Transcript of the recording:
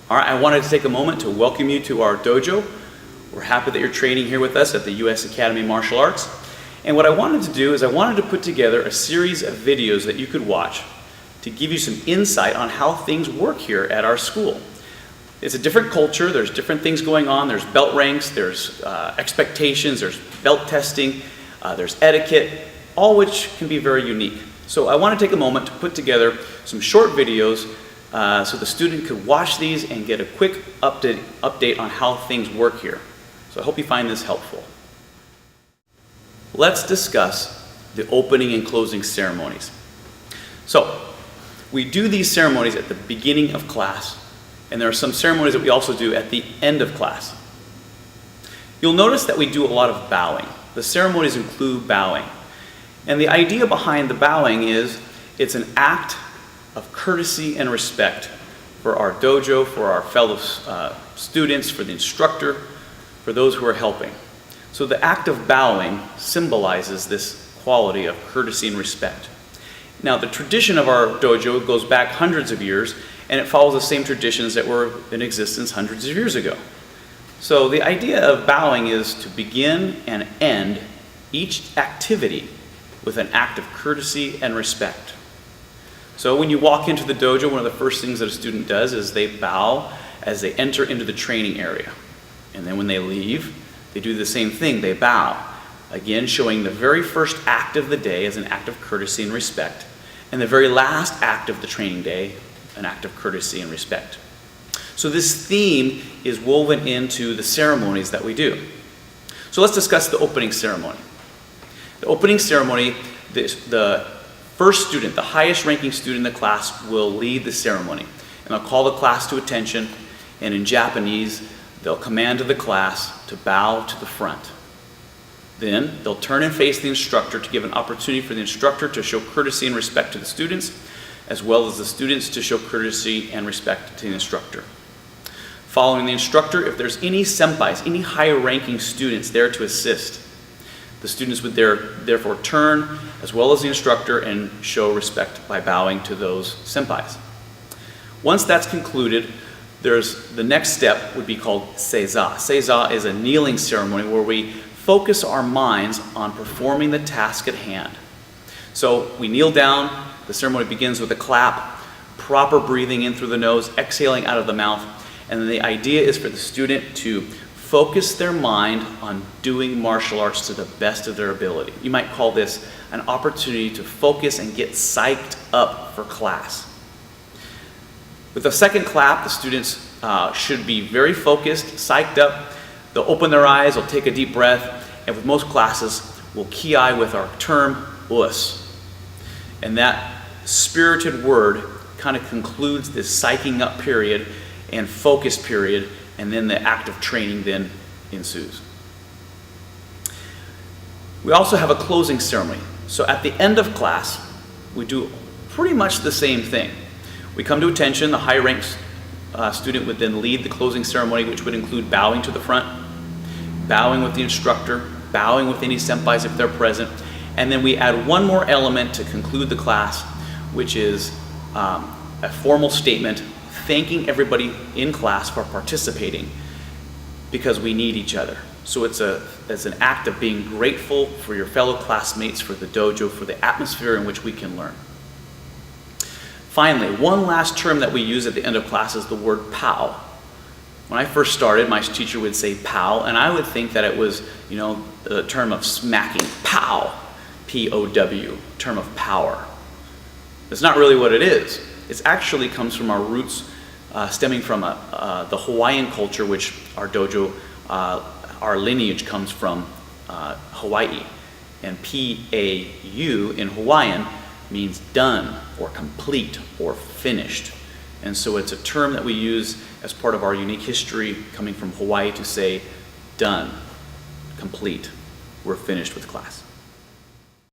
All right, I wanted to take a moment to welcome you to our dojo. We're happy that you're training here with us at the U.S. Academy of Martial Arts. And what I wanted to do is I wanted to put together a series of videos that you could watch to give you some insight on how things work here at our school. It's a different culture, there's different things going on, there's belt ranks, there's expectations, there's belt testing, there's etiquette, all which can be very unique. So I want to take a moment to put together some short videos so the student could watch these and get a quick update on how things work here. So I hope you find this helpful. Let's discuss the opening and closing ceremonies. So we do these ceremonies at the beginning of class, and there are some ceremonies that we also do at the end of class. You'll notice that we do a lot of bowing. The ceremonies include bowing. And the idea behind the bowing is it's an act of courtesy and respect for our dojo, for our fellow students, for the instructor, for those who are helping. So the act of bowing symbolizes this quality of courtesy and respect. Now the tradition of our dojo goes back hundreds of years, and it follows the same traditions that were in existence hundreds of years ago. So the idea of bowing is to begin and end each activity with an act of courtesy and respect. So when you walk into the dojo, one of the first things that a student does is they bow as they enter into the training area. And then when they leave, they do the same thing, they bow. Again, showing the very first act of the day as an act of courtesy and respect, and the very last act of the training day, an act of courtesy and respect. So this theme is woven into the ceremonies that we do. So let's discuss the opening ceremony. The opening ceremony, the first student, the highest ranking student in the class, will lead the ceremony. And they'll call the class to attention, and in Japanese, they'll command to the class to bow to the front. Then they'll turn and face the instructor to give an opportunity for the instructor to show courtesy and respect to the students, as well as the students to show courtesy and respect to the instructor. Following the instructor, if there's any senpais, any higher ranking students there to assist, the students would therefore turn, as well as the instructor, and show respect by bowing to those senpais. Once that's concluded, the next step would be called seiza. Seiza is a kneeling ceremony where we focus our minds on performing the task at hand. So we kneel down, the ceremony begins with a clap, proper breathing in through the nose, exhaling out of the mouth, and then the idea is for the student to focus their mind on doing martial arts to the best of their ability. You might call this an opportunity to focus and get psyched up for class. With the second clap, the students should be very focused, psyched up. They'll open their eyes, they'll take a deep breath, and with most classes, we'll ki with our term, us. And that spirited word kind of concludes this psyching up period and focus period, and then the act of training then ensues. We also have a closing ceremony. So at the end of class, we do pretty much the same thing. We come to attention, the high ranked student would then lead the closing ceremony, which would include bowing to the front, bowing with the instructor, bowing with any senpais if they're present, and then we add one more element to conclude the class, which is a formal statement thanking everybody in class for participating, because we need each other. So it's an act of being grateful for your fellow classmates, for the dojo, for the atmosphere in which we can learn. Finally, one last term that we use at the end of class is the word pow. When I first started, my teacher would say pow, and I would think that it was, the term of smacking, pow, P-O-W, term of power. That's not really what it is. It actually comes from our roots stemming from the Hawaiian culture, which our dojo, our lineage comes from Hawaii. And P-A-U in Hawaiian means done or complete or finished. And so it's a term that we use as part of our unique history coming from Hawaii to say done, complete, we're finished with class.